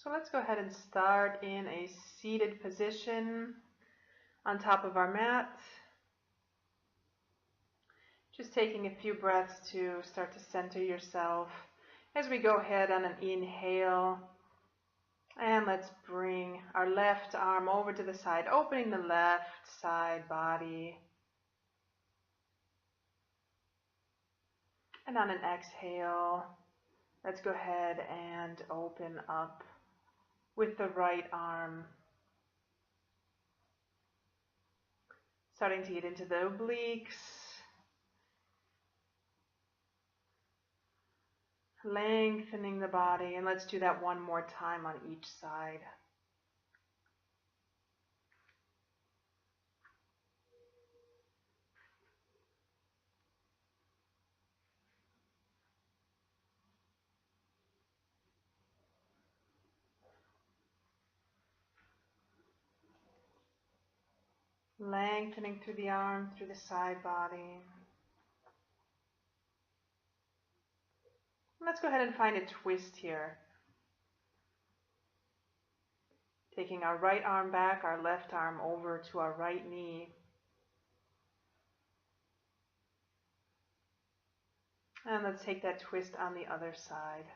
So let's go ahead and start in a seated position on top of our mat. Just taking a few breaths to start to center yourself as we go ahead on an inhale. And let's bring our left arm over to the side, opening the left side body. And on an exhale, let's go ahead and open up with the right arm. Starting to get into the obliques. Lengthening the body, and let's do that one more time on each side. Lengthening through the arm, through the side body. Let's go ahead and find a twist here. Taking our right arm back, our left arm over to our right knee. And let's take that twist on the other side.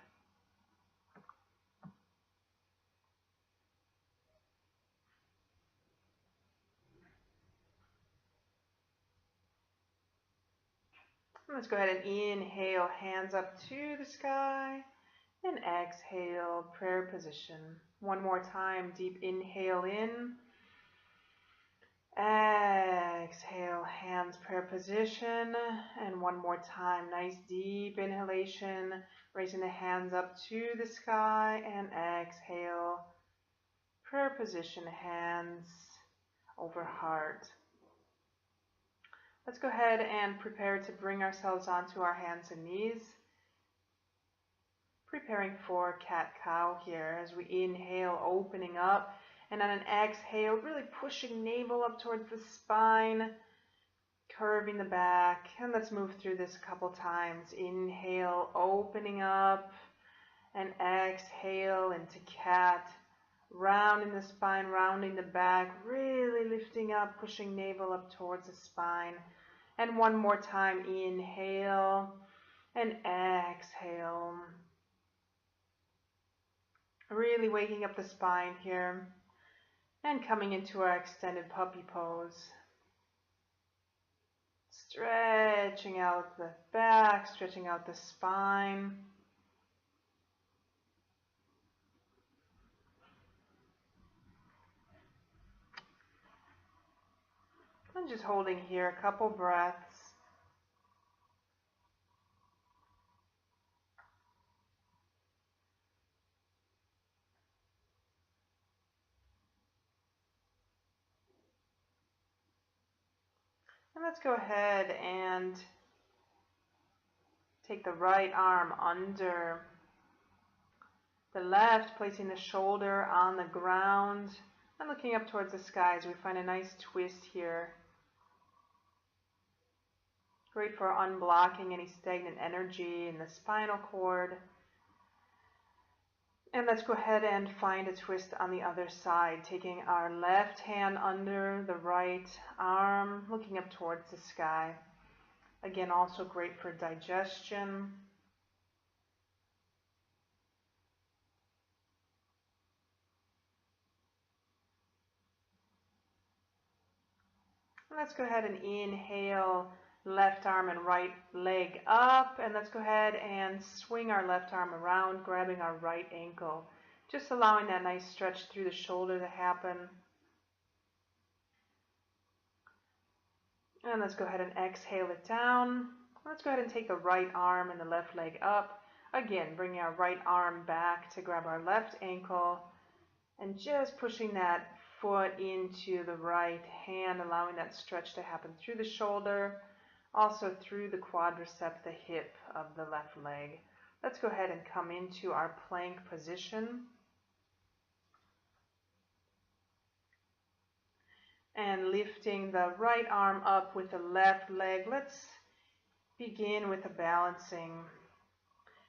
Let's go ahead and inhale, hands up to the sky, and exhale, prayer position. One more time, deep inhale in. Exhale, hands, prayer position. And one more time, nice deep inhalation, raising the hands up to the sky, and exhale, prayer position, hands over heart. Let's go ahead and prepare to bring ourselves onto our hands and knees. Preparing for cat-cow here as we inhale, opening up. And on an exhale, really pushing navel up towards the spine, curving the back. And let's move through this a couple times. Inhale, opening up. And exhale into cat. Rounding the spine, rounding the back, really lifting up, pushing navel up towards the spine. And one more time, inhale and exhale. Really waking up the spine here. And coming into our extended puppy pose. Stretching out the back, stretching out the spine. I'm just holding here a couple breaths. And let's go ahead and take the right arm under the left, placing the shoulder on the ground and looking up towards the sky as we find a nice twist here. Great for unblocking any stagnant energy in the spinal cord. And let's go ahead and find a twist on the other side, taking our left hand under the right arm, looking up towards the sky. Again, also great for digestion. Let's go ahead and inhale, left arm and right leg up, and let's go ahead and swing our left arm around, grabbing our right ankle, just allowing that nice stretch through the shoulder to happen. And let's go ahead and exhale it down. Let's go ahead and take the right arm and the left leg up. Again, bringing our right arm back to grab our left ankle and just pushing that foot into the right hand, allowing that stretch to happen through the shoulder, also through the quadricep, the hip of the left leg. Let's go ahead and come into our plank position. And lifting the right arm up with the left leg. Let's begin with a balancing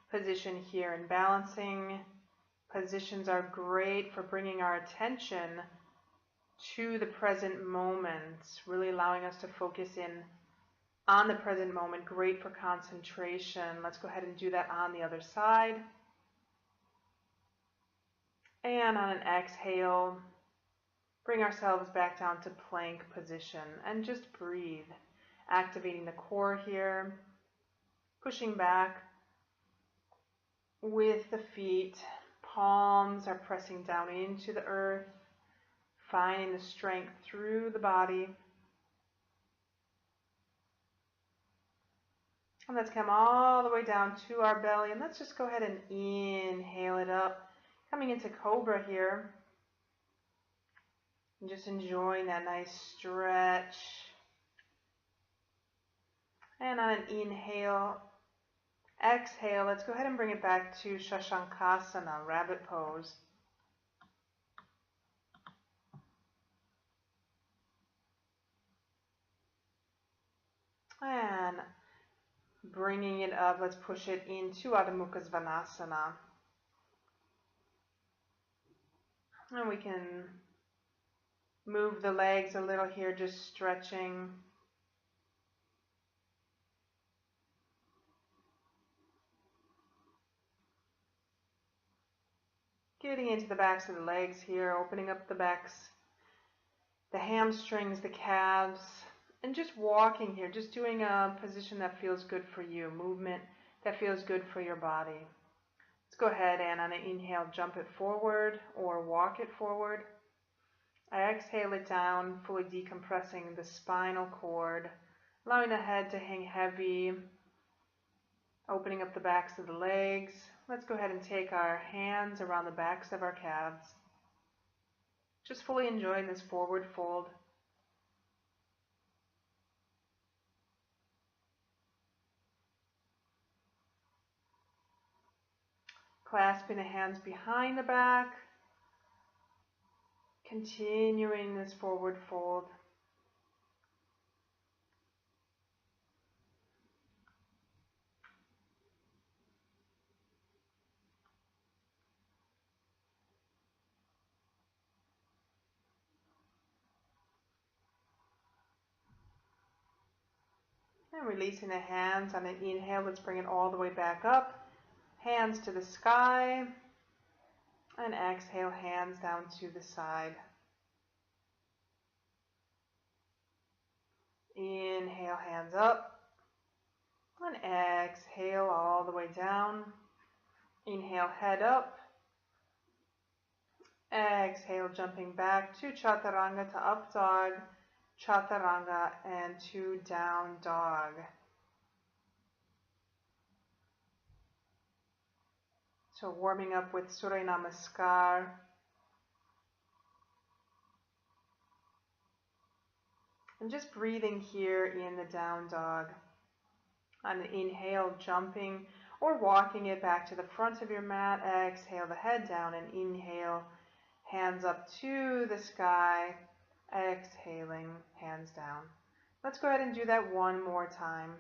position here, and balancing Positions are great for bringing our attention to the present moment, really allowing us to focus in on the present moment. Great for concentration. Let's go ahead and do that on the other side. And on an exhale, bring ourselves back down to plank position and just breathe, activating the core here, pushing back with the feet. Palms are pressing down into the earth, finding the strength through the body. And let's come all the way down to our belly, and let's just go ahead and inhale it up, coming into Cobra here. And just enjoying that nice stretch. And on an inhale, exhale, let's go ahead and bring it back to Shashankasana, rabbit pose. And bringing it up, let's push it into Adho Mukha Svanasana. And we can move the legs a little here, just stretching. Getting into the backs of the legs here, opening up the backs, the hamstrings, the calves, and just walking here, just doing a position that feels good for you, movement that feels good for your body. Let's go ahead and on an inhale, jump it forward or walk it forward. Exhale it down, fully decompressing the spinal cord, allowing the head to hang heavy, opening up the backs of the legs. Let's go ahead and take our hands around the backs of our calves. Just fully enjoying this forward fold. Clasping the hands behind the back. Continuing this forward fold. And releasing the hands on an inhale, let's bring it all the way back up. Hands to the sky. And exhale, hands down to the side. Inhale, hands up. And exhale all the way down. Inhale, head up. Exhale, jumping back to Chaturanga, to up dog, Chaturanga, and to down dog. So warming up with Surya Namaskar. And just breathing here in the down dog. On the inhale, jumping or walking it back to the front of your mat. Exhale the head down and inhale, hands up to the sky. Exhaling, hands down. Let's go ahead and do that one more time.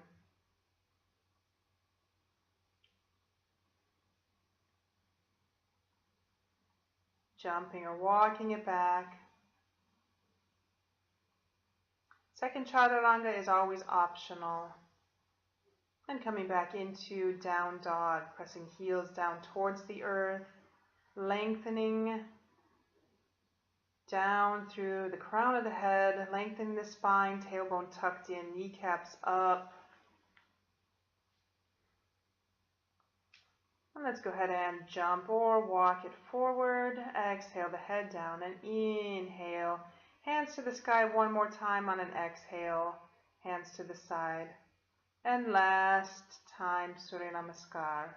Jumping or walking it back. Second Chaturanga is always optional. And coming back into down dog, pressing heels down towards the earth, lengthening down through the crown of the head, lengthening the spine, tailbone tucked in, kneecaps up. And let's go ahead and jump or walk it forward. Exhale the head down and inhale. Hands to the sky one more time on an exhale. Hands to the side. And last time, Surya Namaskar.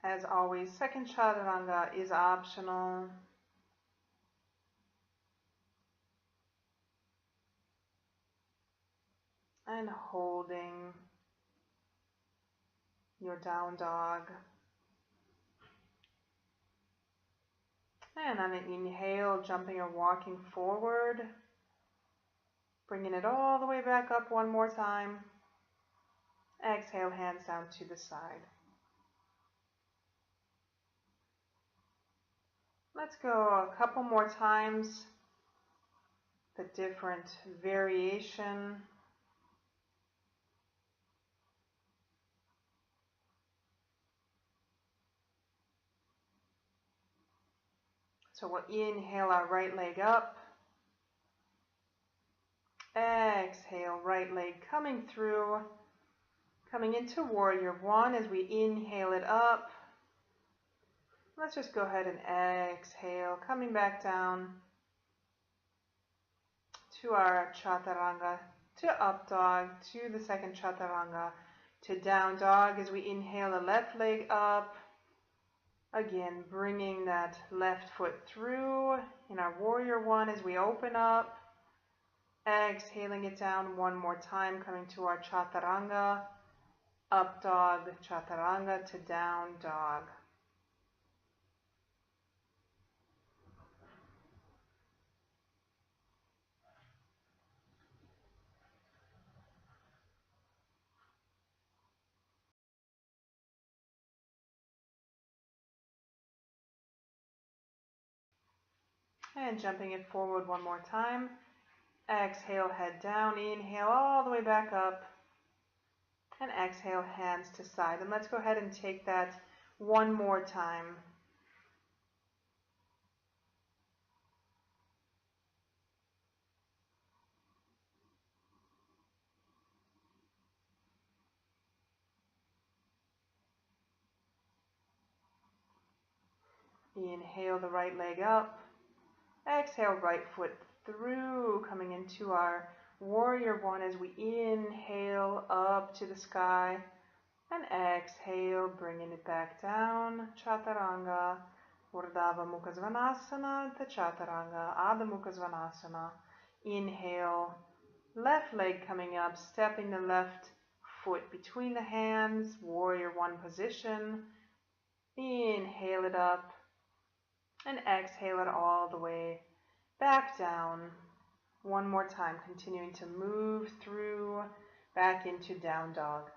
As always, second Chaturanga is optional. And holding your down dog. And on an inhale, jumping or walking forward. Bringing it all the way back up one more time. Exhale, hands down to the side. Let's go a couple more times. The different variation. So we'll inhale our right leg up. Exhale, right leg coming through. Coming into warrior one as we inhale it up. Let's just go ahead and exhale, coming back down to our chaturanga, to up dog, to the second chaturanga, to down dog as we inhale the left leg up. Again, bringing that left foot through in our warrior one as we open up. Exhaling it down one more time, coming to our chaturanga, up dog, chaturanga to down dog. And jumping it forward one more time. Exhale, head down, inhale all the way back up. And exhale, hands to side. And let's go ahead and take that one more time. Inhale the right leg up. Exhale, right foot through, coming into our warrior one as we inhale up to the sky. And exhale, bringing it back down, chaturanga, urdhva mukha svanasana to chaturanga, adha mukha svanasana. Inhale, left leg coming up, stepping the left foot between the hands, warrior one position. Inhale it up and exhale it all the way back down. One more time, continuing to move through back into down dog.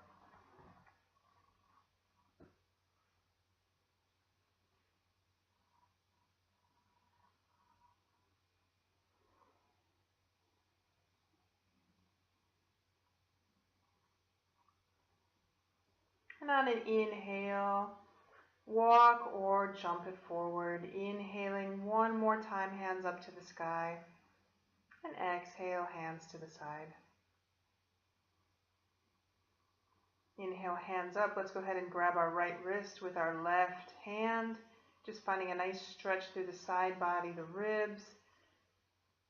And on an inhale, walk or jump it forward. Inhaling one more time, hands up to the sky. And exhale, hands to the side. Inhale, hands up. Let's go ahead and grab our right wrist with our left hand. Just finding a nice stretch through the side body, the ribs,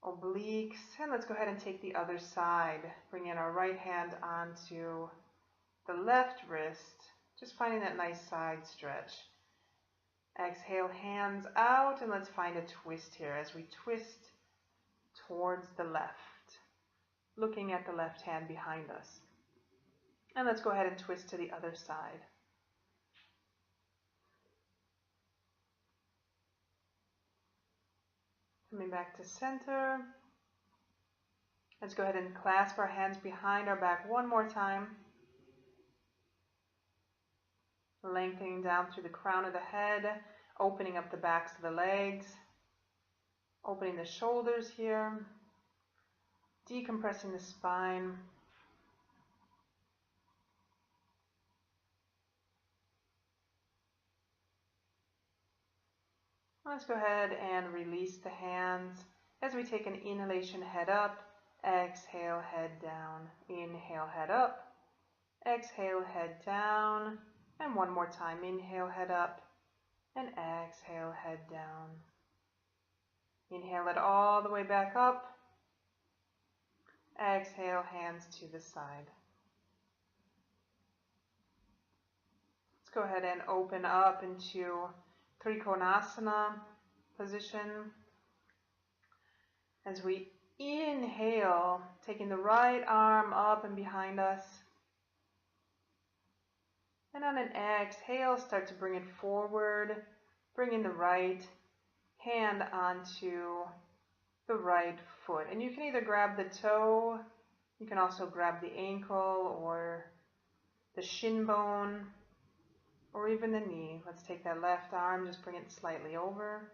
obliques. And let's go ahead and take the other side. Bring in our right hand onto the left wrist. Just finding that nice side stretch. Exhale, hands out, and let's find a twist here as we twist towards the left, looking at the left hand behind us. And let's go ahead and twist to the other side. Coming back to center. Let's go ahead and clasp our hands behind our back one more time. Lengthening down through the crown of the head, opening up the backs of the legs, opening the shoulders here, decompressing the spine. Let's go ahead and release the hands as we take an inhalation, head up, exhale, head down, inhale, head up, exhale, head down, and one more time, inhale, head up, and exhale, head down. Inhale it all the way back up, exhale, hands to the side. Let's go ahead and open up into Trikonasana position. As we inhale, taking the right arm up and behind us. And on an exhale, start to bring it forward. Bring in the right hand onto the right foot. And you can either grab the toe, you can also grab the ankle or the shin bone, or even the knee. Let's take that left arm, just bring it slightly over.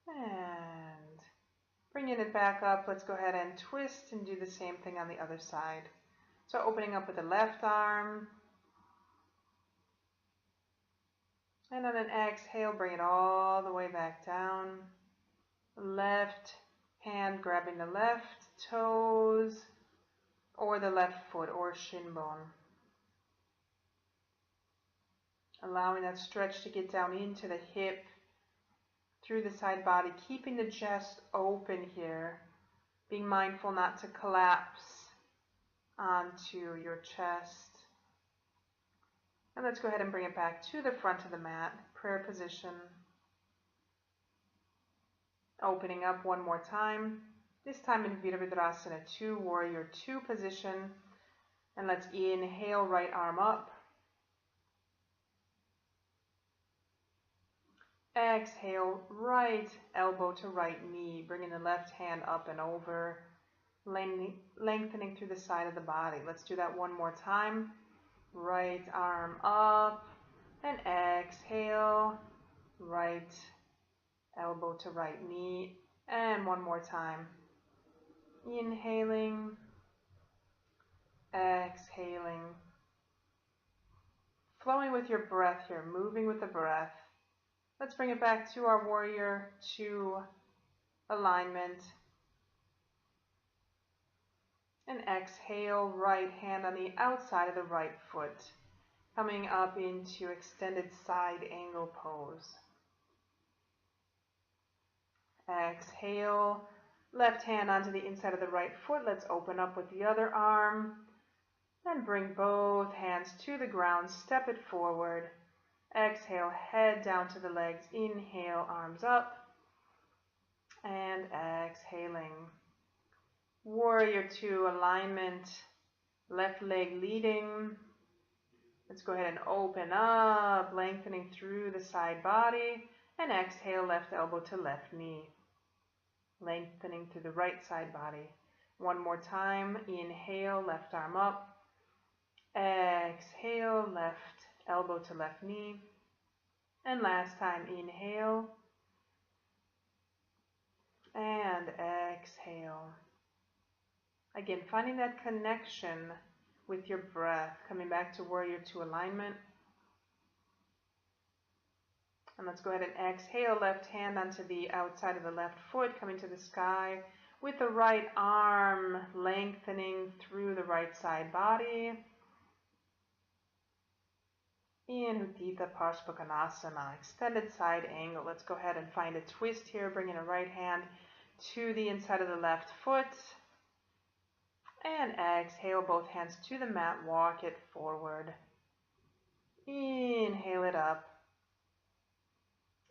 And bringing it back up, let's go ahead and twist and do the same thing on the other side. So opening up with the left arm. And on an exhale, bring it all the way back down. Left hand grabbing the left toes or the left foot or shin bone. Allowing that stretch to get down into the hip, through the side body, keeping the chest open here. Being mindful not to collapse onto your chest. And let's go ahead and bring it back to the front of the mat, prayer position. Opening up one more time, this time in Virabhadrasana 2, Warrior 2 position. And let's inhale, right arm up. Exhale, right elbow to right knee, bringing the left hand up and over, lengthening through the side of the body. Let's do that one more time. Right arm up, and exhale, right elbow to right knee, and one more time. Inhaling, exhaling, flowing with your breath here, moving with the breath. Let's bring it back to our Warrior 2 alignment. And exhale, right hand on the outside of the right foot, coming up into extended side angle pose. Exhale, left hand onto the inside of the right foot. Let's open up with the other arm. And bring both hands to the ground, step it forward. Exhale, head down to the legs. Inhale, arms up. And exhaling. Warrior 2 alignment, left leg leading. Let's go ahead and open up, lengthening through the side body. And exhale, left elbow to left knee. Lengthening through the right side body. One more time. Inhale, left arm up. Exhale, left elbow to left knee. And last time, inhale. And exhale. Again, finding that connection with your breath, coming back to Warrior 2 alignment. And let's go ahead and exhale, left hand onto the outside of the left foot, coming to the sky, with the right arm lengthening through the right side body. In Udita Parshvakonasana, extended side angle. Let's go ahead and find a twist here, bringing a right hand to the inside of the left foot. And exhale, both hands to the mat, walk it forward. Inhale it up.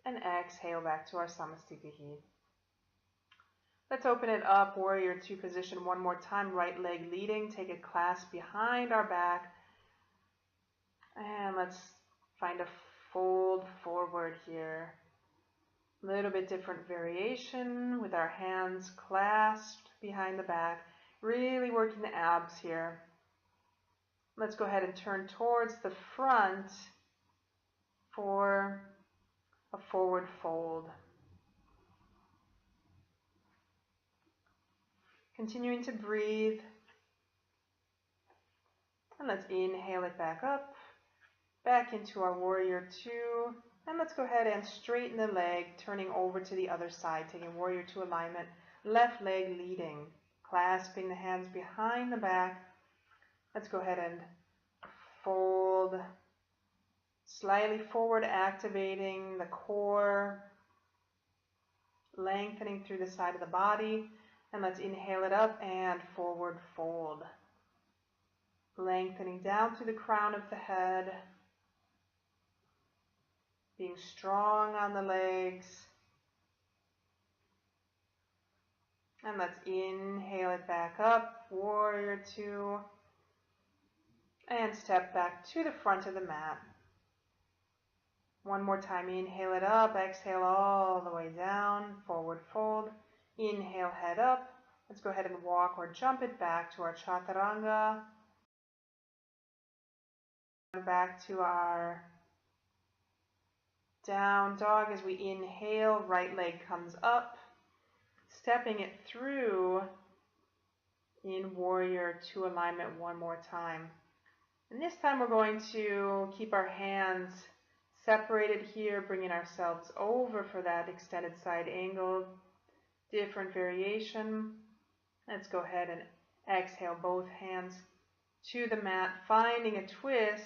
And exhale back to our Samasthiti. Let's open it up, Warrior 2 position one more time. Right leg leading, take a clasp behind our back. And let's find a fold forward here. A little bit different variation with our hands clasped behind the back. Really working the abs here. Let's go ahead and turn towards the front for a forward fold. Continuing to breathe. And let's inhale it back up, back into our Warrior 2. And let's go ahead and straighten the leg, turning over to the other side, taking Warrior 2 alignment, left leg leading. Clasping the hands behind the back. Let's go ahead and fold slightly forward, activating the core, lengthening through the side of the body. And let's inhale it up and forward fold. Lengthening down through the crown of the head. Being strong on the legs. And let's inhale it back up, Warrior 2, and step back to the front of the mat. One more time, inhale it up, exhale all the way down, forward fold. Inhale, head up. Let's go ahead and walk or jump it back to our chaturanga. Back to our down dog as we inhale, right leg comes up, stepping it through in warrior two alignment one more time. And this time we're going to keep our hands separated here, bringing ourselves over for that extended side angle, different variation. Let's go ahead and exhale both hands to the mat, finding a twist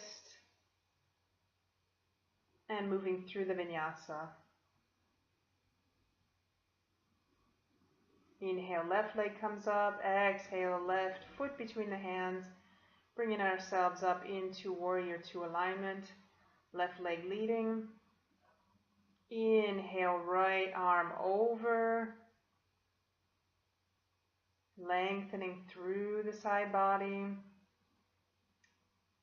and moving through the vinyasa. Inhale, left leg comes up, exhale, left foot between the hands, bringing ourselves up into warrior two alignment, left leg leading. Inhale, right arm over, lengthening through the side body,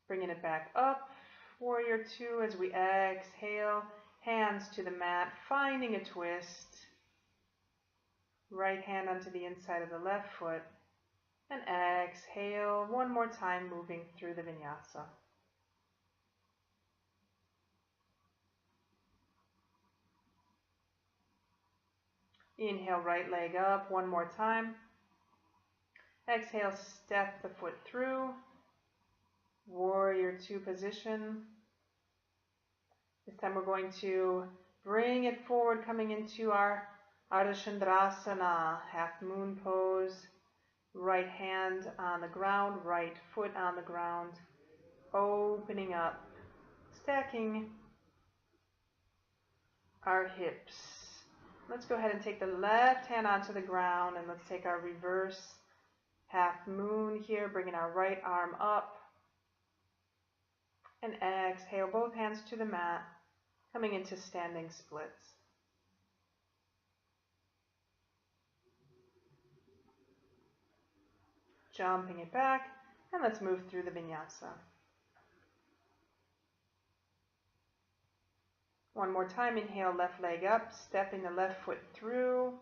bringing it back up, warrior two as we exhale, hands to the mat, finding a twist, right hand onto the inside of the left foot, and exhale one more time, moving through the vinyasa. Inhale, right leg up one more time. Exhale, step the foot through, warrior two position. This time we're going to bring it forward, coming into our Ardha Chandrasana, half moon pose. Right hand on the ground, right foot on the ground, opening up, stacking our hips. Let's go ahead and take the left hand onto the ground, and let's take our reverse half moon here, bringing our right arm up, and exhale, both hands to the mat, coming into standing splits. Jumping it back, and let's move through the vinyasa. One more time, inhale, left leg up, stepping the left foot through,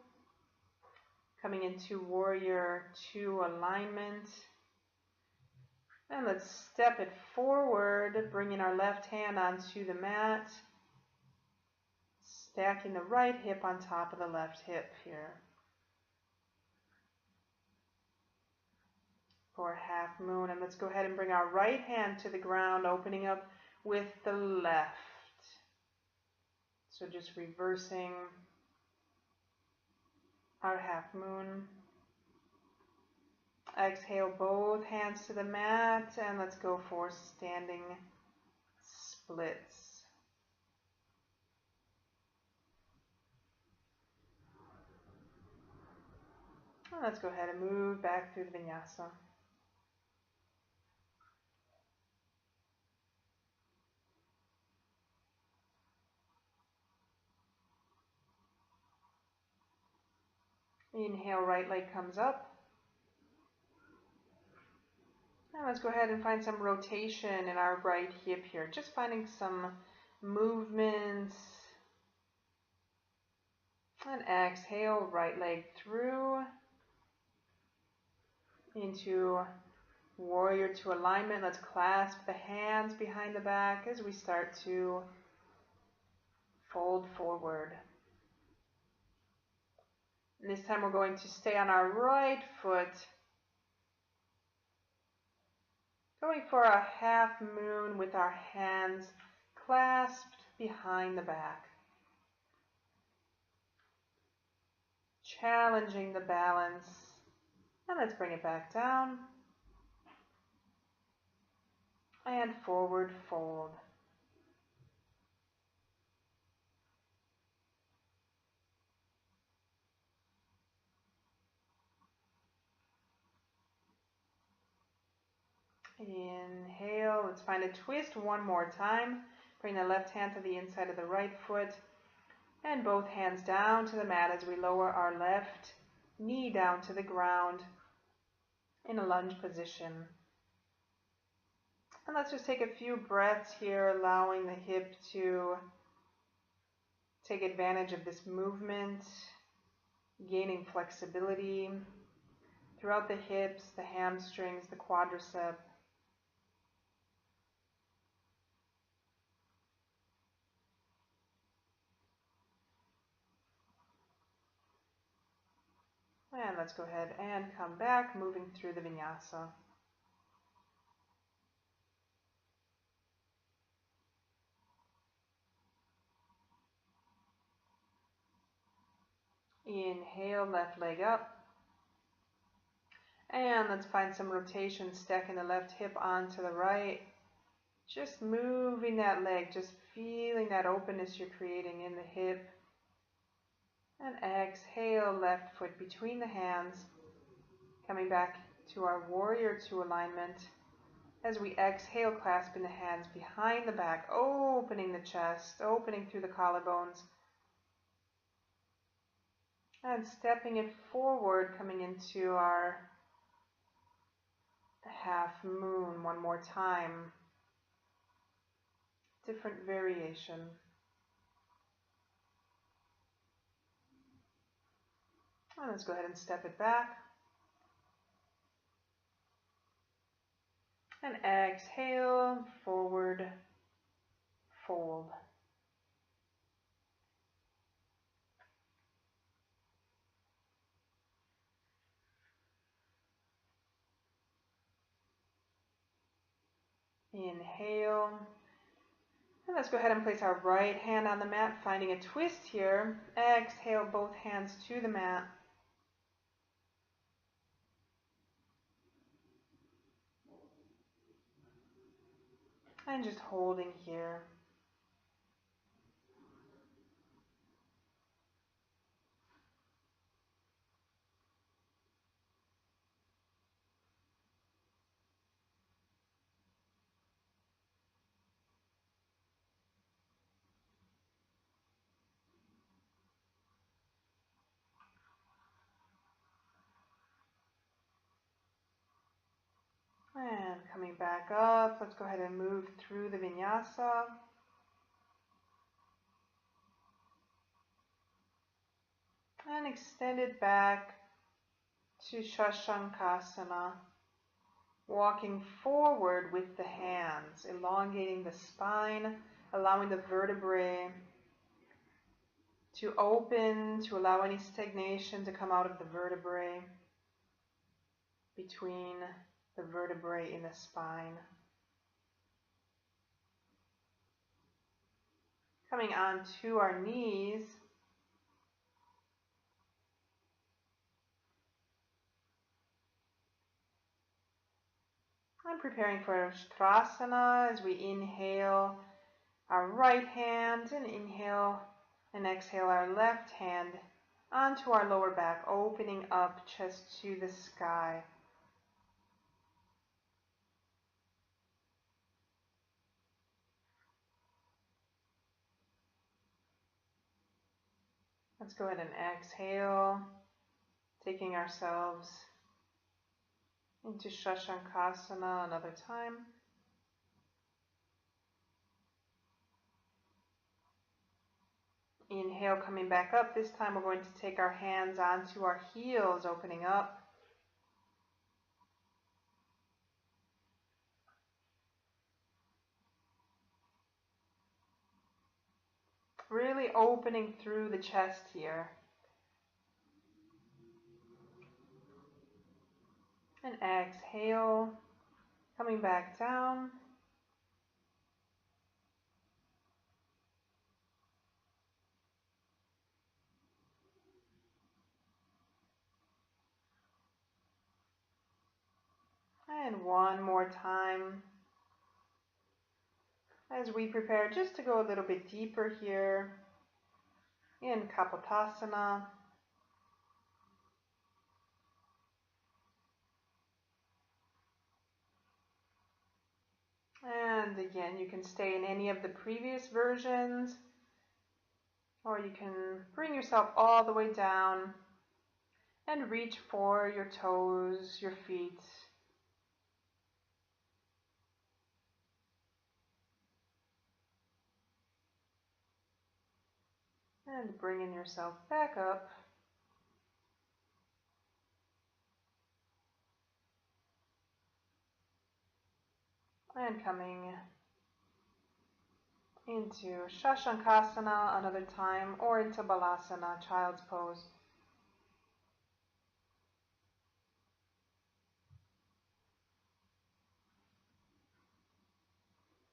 coming into warrior two alignment. And let's step it forward, bringing our left hand onto the mat, stacking the right hip on top of the left hip here. For a half moon, and let's go ahead and bring our right hand to the ground, opening up with the left. So just reversing our half moon. Exhale, both hands to the mat, and let's go for standing splits. And let's go ahead and move back through the vinyasa. Inhale, right leg comes up. And let's go ahead and find some rotation in our right hip here. Just finding some movements. And exhale, right leg through into warrior two alignment. Let's clasp the hands behind the back as we start to fold forward. And this time we're going to stay on our right foot, going for a half moon with our hands clasped behind the back. Challenging the balance. And let's bring it back down. And forward fold. Inhale, let's find a twist one more time. Bring the left hand to the inside of the right foot, and both hands down to the mat as we lower our left knee down to the ground in a lunge position. And let's just take a few breaths here, allowing the hip to take advantage of this movement, gaining flexibility throughout the hips, the hamstrings, the quadricep. And let's go ahead and come back, moving through the Vinyasa. Inhale, left leg up. And let's find some rotation, stacking the left hip onto the right. Just moving that leg, just feeling that openness you're creating in the hip. And exhale, left foot between the hands. Coming back to our warrior two alignment. As we exhale, clasping the hands behind the back, opening the chest, opening through the collarbones. And stepping it forward, coming into our half moon one more time. Different variation. And let's go ahead and step it back. And exhale, forward, fold. Inhale. And let's go ahead and place our right hand on the mat, finding a twist here. Exhale, both hands to the mat. And just holding here. And coming back up, let's go ahead and move through the Vinyasa. And extend it back to Shashankasana. Walking forward with the hands, elongating the spine, allowing the vertebrae to open, to allow any stagnation to come out of the vertebrae, between the vertebrae in the spine. Coming onto our knees. I'm preparing for Ustrasana as we inhale our right hand and inhale and exhale our left hand onto our lower back, opening up chest to the sky. Let's go ahead and exhale, taking ourselves into Shashankasana another time. Inhale, coming back up. This time we're going to take our hands onto our heels, opening up. Really opening through the chest here. And exhale, coming back down. And one more time as we prepare just to go a little bit deeper here in Kapotasana. And again, you can stay in any of the previous versions, or you can bring yourself all the way down and reach for your toes, your feet. And bringing yourself back up. And coming into Shashankasana another time, or into Balasana, child's pose.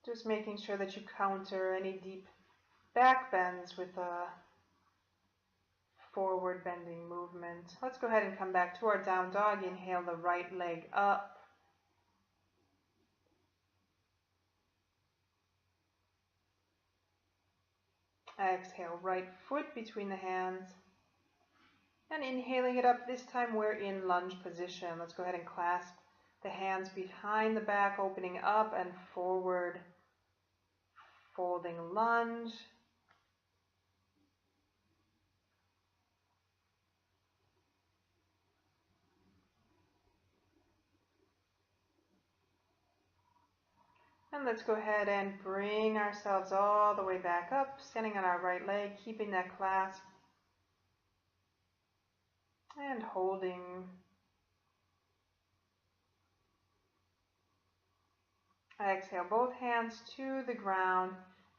Just making sure that you counter any deep back bends with a forward bending movement. Let's go ahead and come back to our down dog. Inhale the right leg up. Exhale, right foot between the hands. And inhaling it up, this time we're in lunge position. Let's go ahead and clasp the hands behind the back, opening up and forward, folding lunge. And let's go ahead and bring ourselves all the way back up, standing on our right leg, keeping that clasp. And holding. Exhale, both hands to the ground.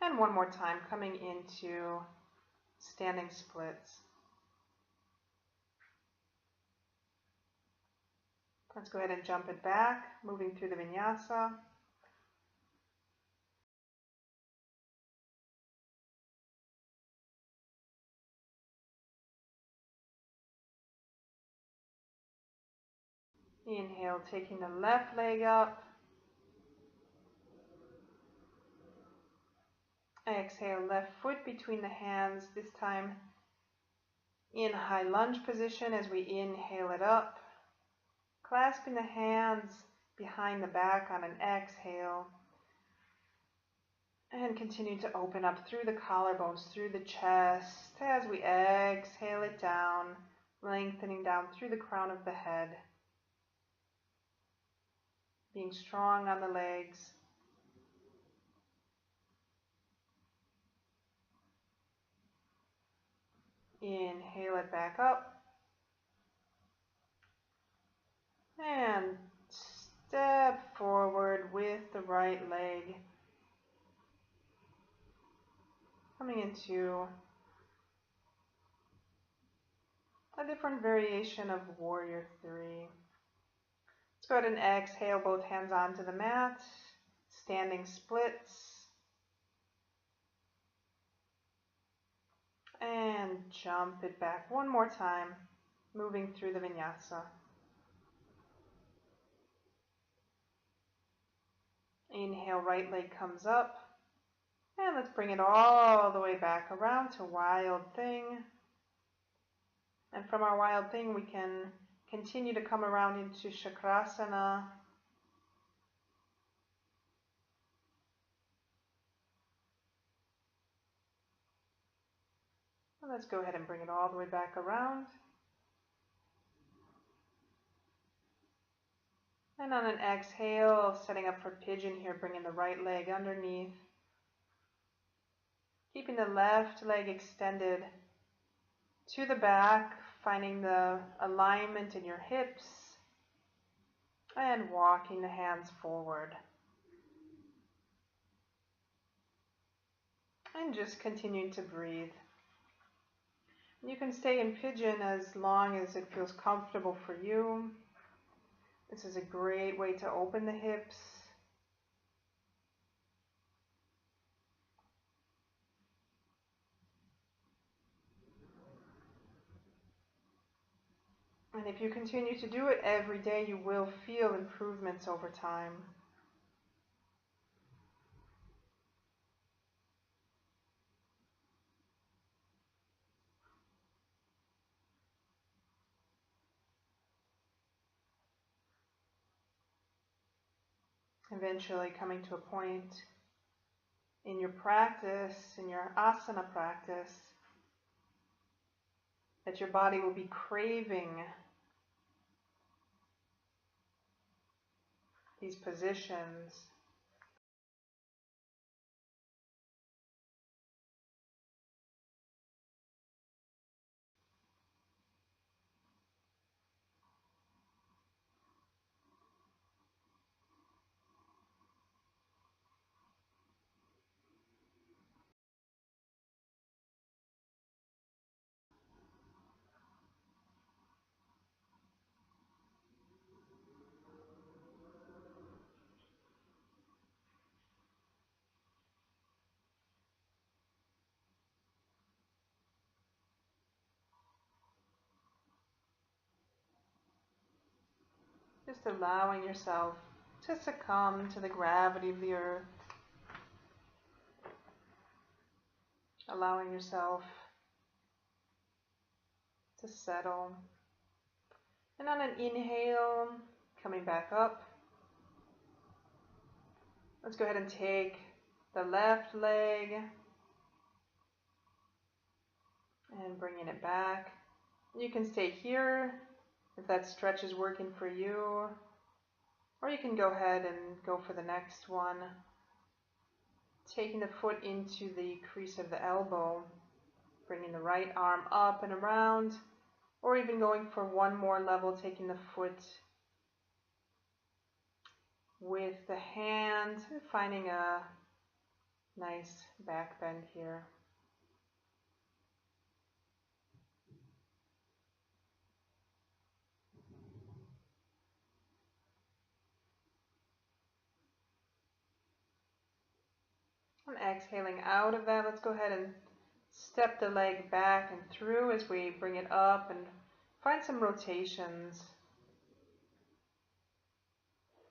And one more time, coming into standing splits. Let's go ahead and jump it back, moving through the Vinyasa. Inhale, taking the left leg up. Exhale, left foot between the hands, this time in high lunge position as we inhale it up. Clasping the hands behind the back on an exhale. And continue to open up through the collarbones, through the chest as we exhale it down, lengthening down through the crown of the head. Being strong on the legs. Inhale it back up. And step forward with the right leg. Coming into a different variation of Warrior 3. Let's go ahead and exhale, both hands onto the mat, standing splits. And jump it back one more time, moving through the Vinyasa. Inhale, right leg comes up. And let's bring it all the way back around to Wild Thing. And from our Wild Thing, we can continue to come around into Chakrasana. And let's go ahead and bring it all the way back around. And on an exhale, setting up for pigeon here, bringing the right leg underneath. Keeping the left leg extended to the back, finding the alignment in your hips, and walking the hands forward. And just continuing to breathe. You can stay in pigeon as long as it feels comfortable for you. This is a great way to open the hips. And if you continue to do it every day, you will feel improvements over time. Eventually coming to a point in your practice, in your asana practice, that your body will be craving these positions. Just allowing yourself to succumb to the gravity of the earth. Allowing yourself to settle. And on an inhale, coming back up. Let's go ahead and take the left leg and bringing it back. You can stay here if that stretch is working for you, or you can go ahead and go for the next one. Taking the foot into the crease of the elbow, bringing the right arm up and around, or even going for one more level, taking the foot with the hand, finding a nice back bend here. And exhaling out of that, let's go ahead and step the leg back and through as we bring it up and find some rotations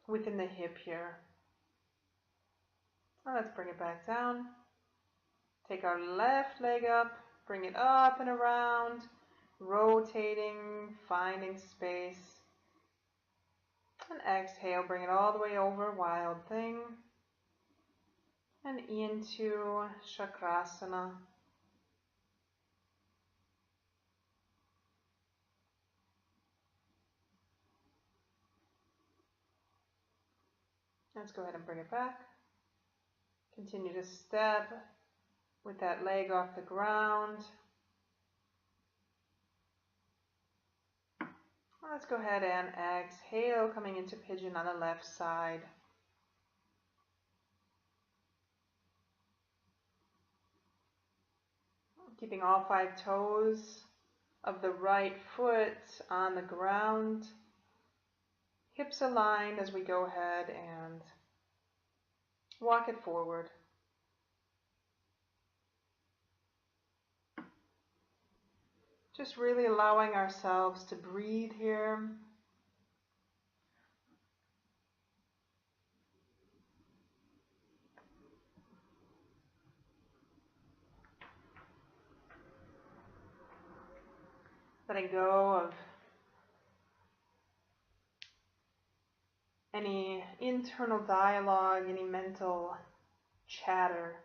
within the hip here. Now let's bring it back down. Take our left leg up, bring it up and around, rotating, finding space. And exhale, bring it all the way over, wild thing. And into Chakrasana. Let's go ahead and bring it back. Continue to step with that leg off the ground. Let's go ahead and exhale, coming into pigeon on the left side. Keeping all 5 toes of the right foot on the ground. Hips aligned as we go ahead and walk it forward. Just really allowing ourselves to breathe here. Letting go of any internal dialogue, any mental chatter.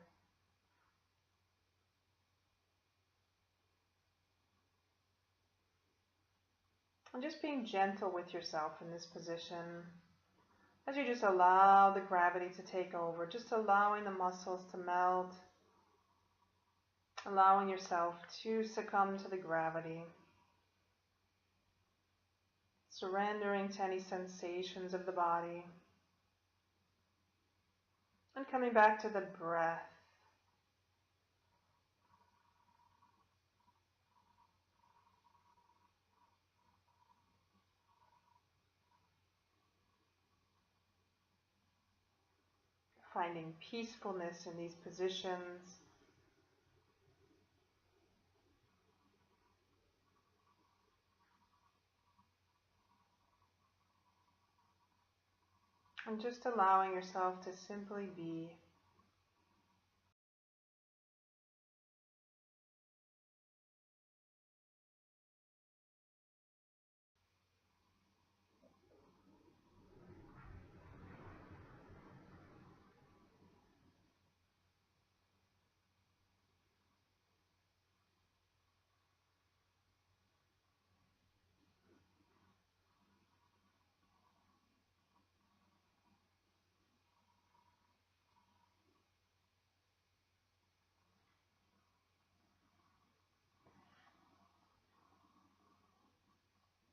And just being gentle with yourself in this position as you just allow the gravity to take over, just allowing the muscles to melt, allowing yourself to succumb to the gravity. Surrendering to any sensations of the body. And coming back to the breath. Finding peacefulness in these positions. And just allowing yourself to simply be.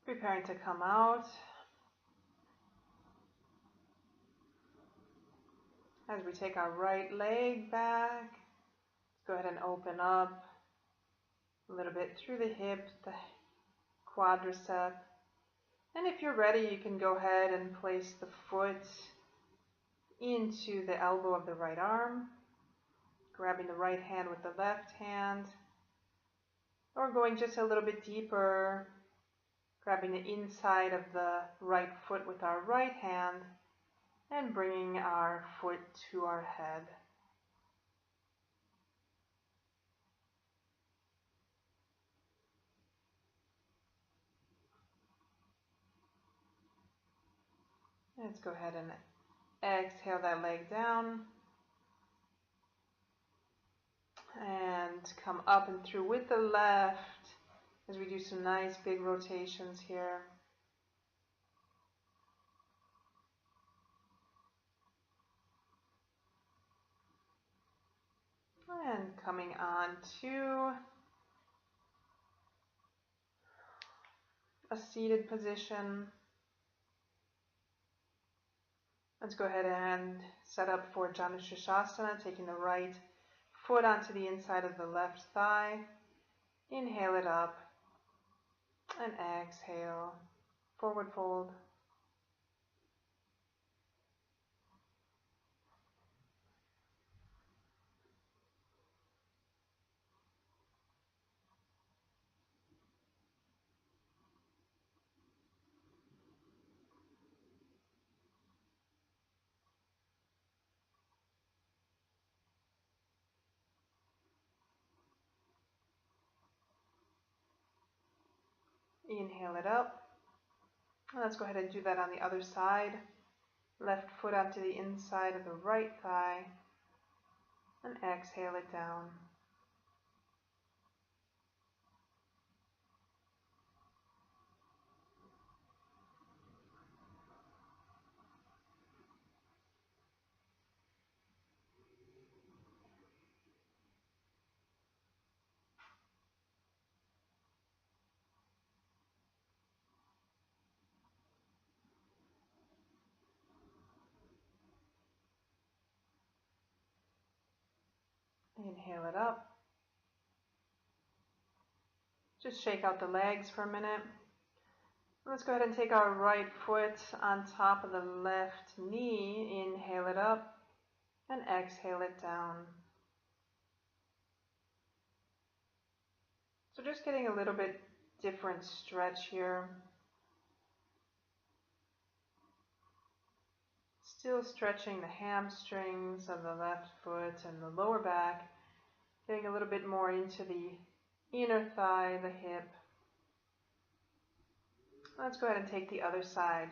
Preparing to come out. As we take our right leg back, let's go ahead and open up a little bit through the hip, the quadricep. And if you're ready, you can go ahead and place the foot into the elbow of the right arm, grabbing the right hand with the left hand, or going just a little bit deeper, Grabbing the inside of the right foot with our right hand and bringing our foot to our head. Let's go ahead and exhale that leg down and come up and through with the left as we do some nice big rotations here. And coming on to a seated position. Let's go ahead and set up for Janushirshasana, taking the right foot onto the inside of the left thigh. Inhale it up and exhale, forward fold. Inhale it up. Let's go ahead and do that on the other side. Left foot onto the inside of the right thigh and exhale it down. Inhale it up. Just shake out the legs for a minute. Let's go ahead and take our right foot on top of the left knee. Inhale it up and exhale it down. So just getting a little bit different stretch here. Still stretching the hamstrings of the left foot and the lower back. Getting a little bit more into the inner thigh, the hip. Let's go ahead and take the other side.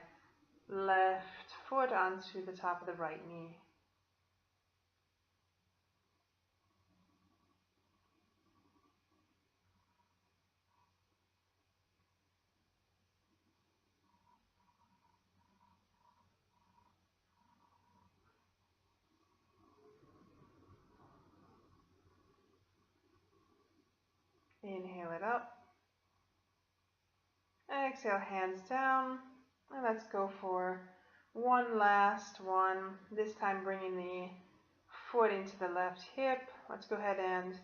Left foot onto the top of the right knee. Inhale it up. Exhale, hands down. And let's go for one last one. This time bringing the foot into the left hip. Let's go ahead and,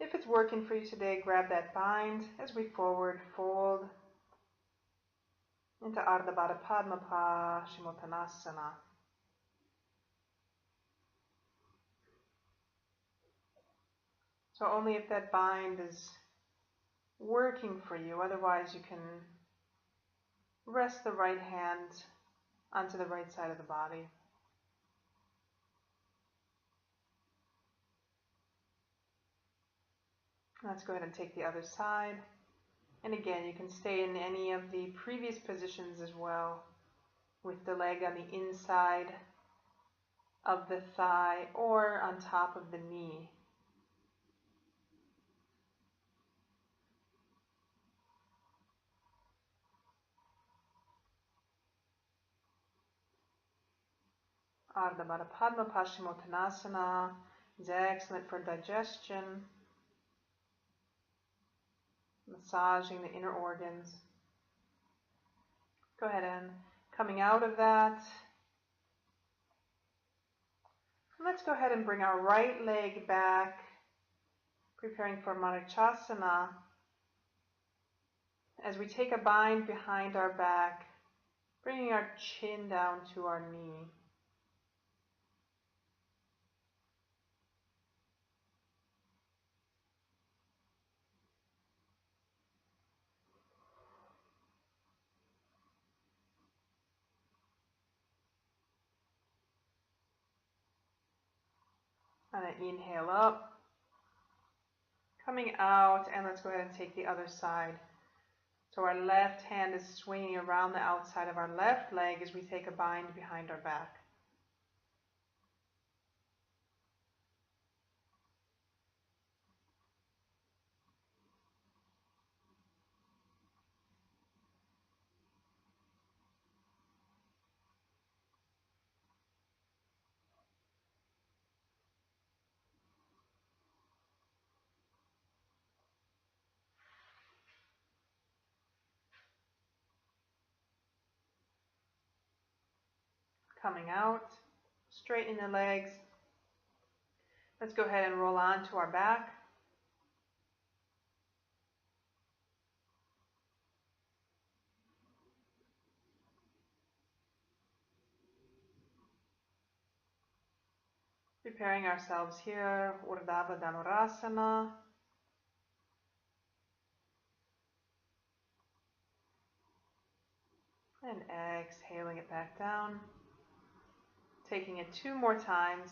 if it's working for you today, grab that bind as we forward fold into Ardha Baddha Padma Paschimottanasana. So only if that bind is working for you, otherwise you can rest the right hand onto the right side of the body. Let's go ahead and take the other side. And again, you can stay in any of the previous positions as well, with the leg on the inside of the thigh or on top of the knee. Ardha Baddha Padma Paschimottanasana is excellent for digestion, massaging the inner organs. Go ahead and coming out of that, let's go ahead and bring our right leg back, preparing for Marichyasana. As we take a bind behind our back, bringing our chin down to our knee. And an inhale up, coming out, and let's go ahead and take the other side. So our left hand is swinging around the outside of our left leg as we take a bind behind our back. Coming out, straighten the legs. Let's go ahead and roll onto our back. Preparing ourselves here, Urdhva Dhanurasana. And exhaling it back down. Taking it 2 more times.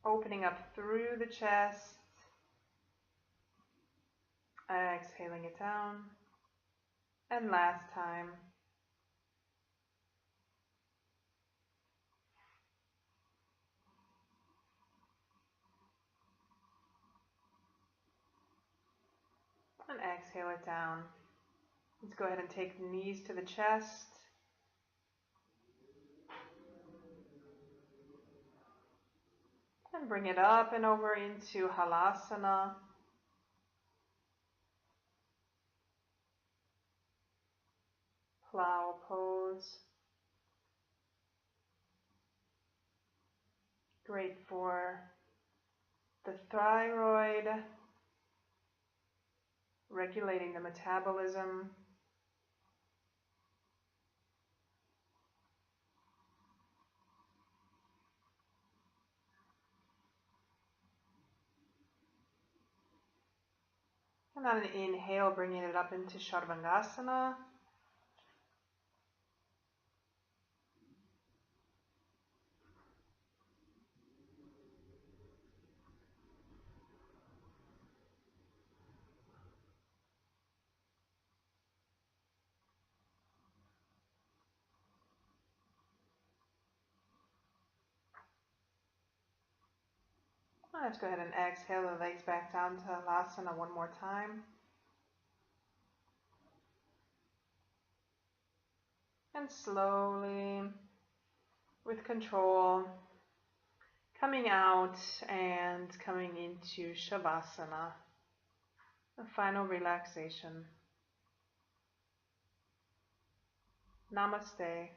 Opening up through the chest. Exhaling it down. And last time. And exhale it down. Let's go ahead and take the knees to the chest. And bring it up and over into Halasana. Plow pose. Great for the thyroid, regulating the metabolism. And on an inhale, bringing it up into Sharvangasana. Let's go ahead and exhale the legs back down to Halasana 1 more time. And slowly, with control, coming out and coming into Shavasana, the final relaxation. Namaste.